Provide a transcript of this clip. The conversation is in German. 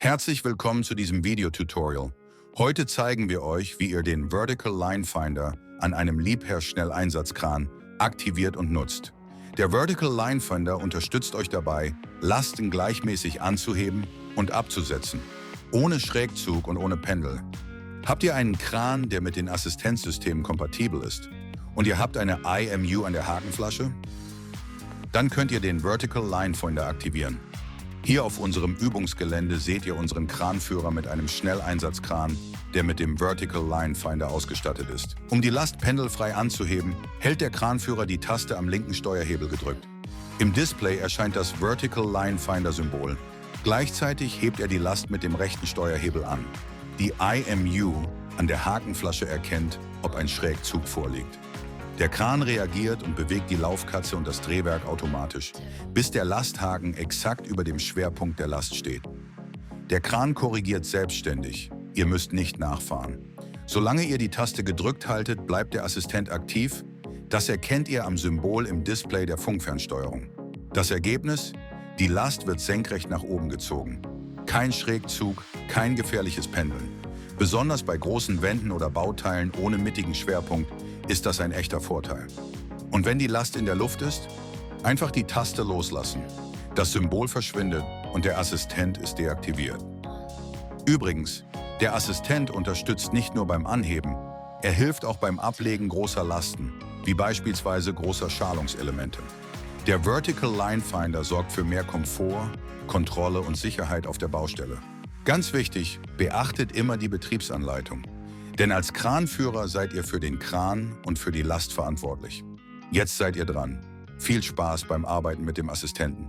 Herzlich willkommen zu diesem Videotutorial. Heute zeigen wir euch, wie ihr den Vertical Line Finder an einem Liebherr-Schnelleinsatzkran aktiviert und nutzt. Der Vertical Line Finder unterstützt euch dabei, Lasten gleichmäßig anzuheben und abzusetzen, ohne Schrägzug und ohne Pendel. Habt ihr einen Kran, der mit den Assistenzsystemen kompatibel ist und ihr habt eine IMU an der Hakenflasche? Dann könnt ihr den Vertical Line Finder aktivieren. Hier auf unserem Übungsgelände seht ihr unseren Kranführer mit einem Schnelleinsatzkran, der mit dem Vertical Line Finder ausgestattet ist. Um die Last pendelfrei anzuheben, hält der Kranführer die Taste am linken Steuerhebel gedrückt. Im Display erscheint das Vertical Line Finder Symbol. Gleichzeitig hebt er die Last mit dem rechten Steuerhebel an. Die IMU an der Hakenflasche erkennt, ob ein Schrägzug vorliegt. Der Kran reagiert und bewegt die Laufkatze und das Drehwerk automatisch, bis der Lasthaken exakt über dem Schwerpunkt der Last steht. Der Kran korrigiert selbstständig. Ihr müsst nicht nachfahren. Solange ihr die Taste gedrückt haltet, bleibt der Assistent aktiv. Das erkennt ihr am Symbol im Display der Funkfernsteuerung. Das Ergebnis? Die Last wird senkrecht nach oben gezogen. Kein Schrägzug, kein gefährliches Pendeln. Besonders bei großen Wänden oder Bauteilen ohne mittigen Schwerpunkt ist das ein echter Vorteil. Und wenn die Last in der Luft ist, einfach die Taste loslassen. Das Symbol verschwindet und der Assistent ist deaktiviert. Übrigens, der Assistent unterstützt nicht nur beim Anheben, er hilft auch beim Ablegen großer Lasten, wie beispielsweise großer Schalungselemente. Der Vertical Line Finder sorgt für mehr Komfort, Kontrolle und Sicherheit auf der Baustelle. Ganz wichtig, beachtet immer die Betriebsanleitung. Denn als Kranführer seid ihr für den Kran und für die Last verantwortlich. Jetzt seid ihr dran. Viel Spaß beim Arbeiten mit dem Assistenten.